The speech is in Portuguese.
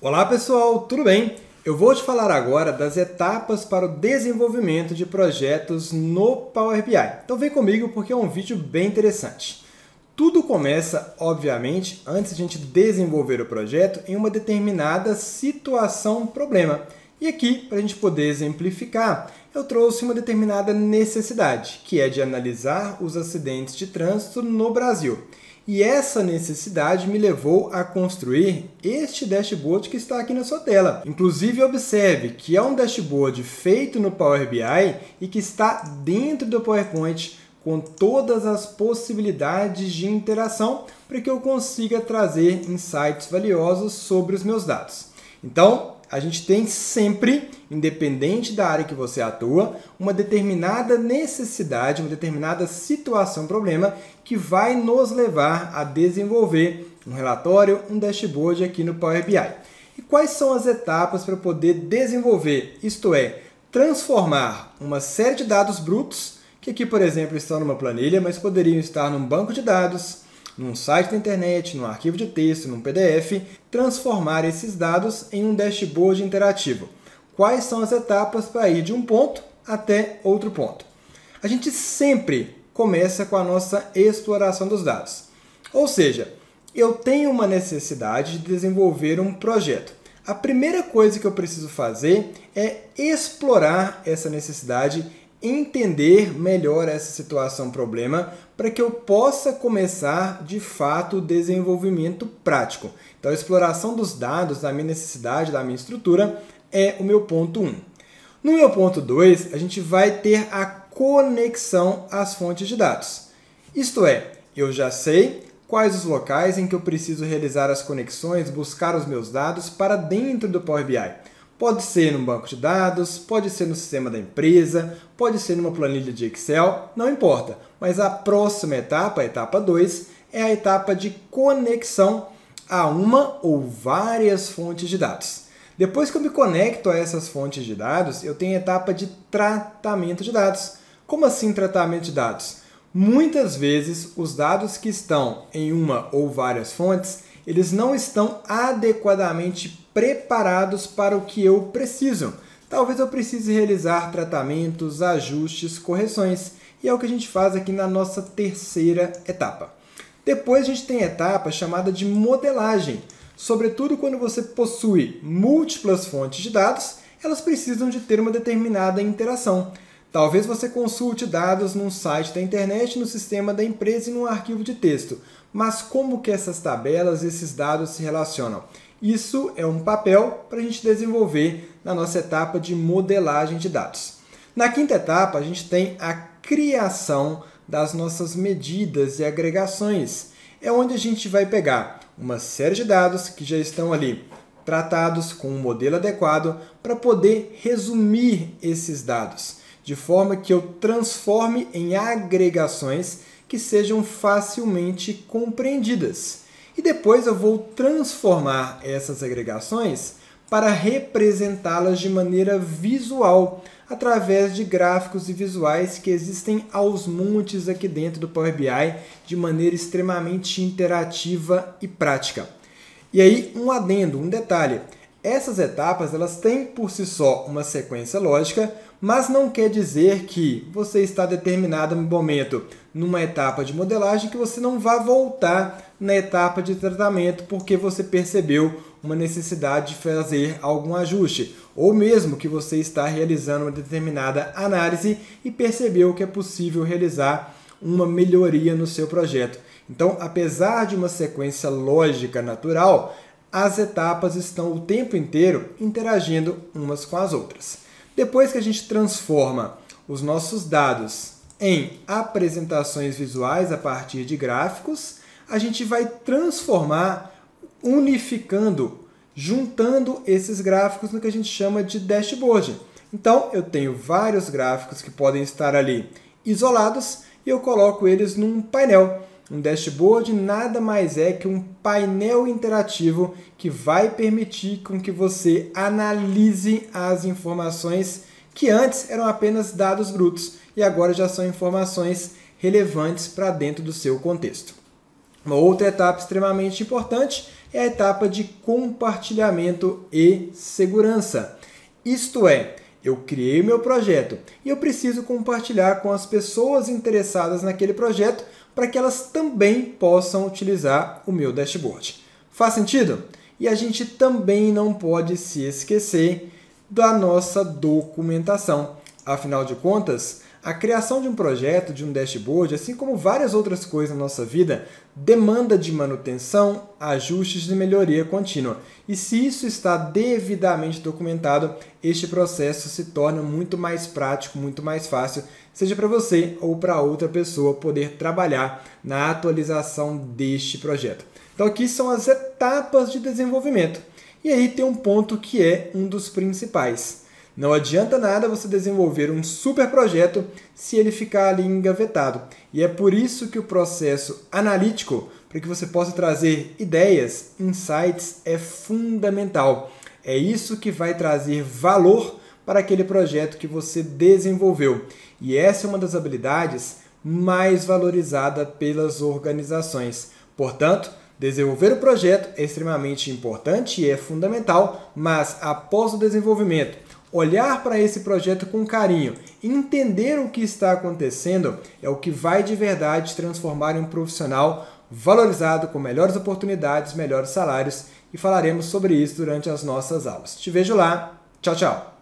Olá pessoal, tudo bem? Eu vou te falar agora das etapas para o desenvolvimento de projetos no Power BI. Então vem comigo porque é um vídeo bem interessante. Tudo começa, obviamente, antes de a gente desenvolver o projeto, em uma determinada situação-problema. E aqui, para a gente poder exemplificar, eu trouxe uma determinada necessidade, que é de analisar os acidentes de trânsito no Brasil. E essa necessidade me levou a construir este dashboard que está aqui na sua tela. Inclusive, observe que é um dashboard feito no Power BI e que está dentro do PowerPoint com todas as possibilidades de interação para que eu consiga trazer insights valiosos sobre os meus dados. Então, a gente tem sempre, independente da área que você atua, uma determinada necessidade, uma determinada situação, problema, que vai nos levar a desenvolver um relatório, um dashboard aqui no Power BI. E quais são as etapas para poder desenvolver? Isto é, transformar uma série de dados brutos, que aqui, por exemplo, estão numa planilha, mas poderiam estar num banco de dados, num site da internet, num arquivo de texto, num PDF, transformar esses dados em um dashboard interativo. Quais são as etapas para ir de um ponto até outro ponto? A gente sempre começa com a nossa exploração dos dados. Ou seja, eu tenho uma necessidade de desenvolver um projeto. A primeira coisa que eu preciso fazer é explorar essa necessidade, entender melhor essa situação, problema, para que eu possa começar, de fato, o desenvolvimento prático. Então, a exploração dos dados, da minha necessidade, da minha estrutura, é o meu ponto 1. No meu ponto 2, a gente vai ter a conexão às fontes de dados. Isto é, eu já sei quais os locais em que eu preciso realizar as conexões, buscar os meus dados para dentro do Power BI. Pode ser num banco de dados, pode ser no sistema da empresa, pode ser numa planilha de Excel, não importa. Mas a próxima etapa, a etapa 2, é a etapa de conexão a uma ou várias fontes de dados. Depois que eu me conecto a essas fontes de dados, eu tenho a etapa de tratamento de dados. Como assim tratamento de dados? Muitas vezes, os dados que estão em uma ou várias fontes, eles não estão adequadamente preparados para o que eu preciso. Talvez eu precise realizar tratamentos, ajustes, correções. E é o que a gente faz aqui na nossa terceira etapa. Depois a gente tem a etapa chamada de modelagem. Sobretudo quando você possui múltiplas fontes de dados, elas precisam de ter uma determinada interação. Talvez você consulte dados num site da internet, no sistema da empresa e num arquivo de texto. Mas como que essas tabelas, esses dados se relacionam? Isso é um papel para a gente desenvolver na nossa etapa de modelagem de dados. Na quinta etapa, a gente tem a criação das nossas medidas e agregações. É onde a gente vai pegar uma série de dados que já estão ali tratados com um modelo adequado para poder resumir esses dados, de forma que eu transforme em agregações que sejam facilmente compreendidas. E depois eu vou transformar essas agregações para representá-las de maneira visual, através de gráficos e visuais que existem aos montes aqui dentro do Power BI, de maneira extremamente interativa e prática. E aí, um adendo, um detalhe. Essas etapas elas têm por si só uma sequência lógica, mas não quer dizer que você está determinado no momento numa etapa de modelagem que você não vá voltar na etapa de tratamento porque você percebeu uma necessidade de fazer algum ajuste, ou mesmo que você está realizando uma determinada análise e percebeu que é possível realizar uma melhoria no seu projeto. Então, apesar de uma sequência lógica natural, as etapas estão o tempo inteiro interagindo umas com as outras. Depois que a gente transforma os nossos dados em apresentações visuais a partir de gráficos, a gente vai transformar, unificando, juntando esses gráficos no que a gente chama de dashboard. Então, eu tenho vários gráficos que podem estar ali isolados e eu coloco eles num painel. Um dashboard nada mais é que um painel interativo que vai permitir com que você analise as informações que antes eram apenas dados brutos e agora já são informações relevantes para dentro do seu contexto. Uma outra etapa extremamente importante é a etapa de compartilhamento e segurança. Isto é, eu criei o meu projeto e eu preciso compartilhar com as pessoas interessadas naquele projeto para que elas também possam utilizar o meu dashboard. Faz sentido? E a gente também não pode se esquecer da nossa documentação. Afinal de contas, a criação de um projeto, de um dashboard, assim como várias outras coisas na nossa vida, demanda de manutenção, ajustes e melhoria contínua. E se isso está devidamente documentado, este processo se torna muito mais prático, muito mais fácil, seja para você ou para outra pessoa poder trabalhar na atualização deste projeto. Então aqui são as etapas de desenvolvimento. E aí tem um ponto que é um dos principais. Não adianta nada você desenvolver um super projeto se ele ficar ali engavetado. E é por isso que o processo analítico, para que você possa trazer ideias, insights, é fundamental. É isso que vai trazer valor para aquele projeto que você desenvolveu. E essa é uma das habilidades mais valorizadas pelas organizações. Portanto, desenvolver o projeto é extremamente importante e é fundamental, mas após o desenvolvimento, olhar para esse projeto com carinho, entender o que está acontecendo é o que vai de verdade transformar em um profissional valorizado com melhores oportunidades, melhores salários, e falaremos sobre isso durante as nossas aulas. Te vejo lá. Tchau, tchau!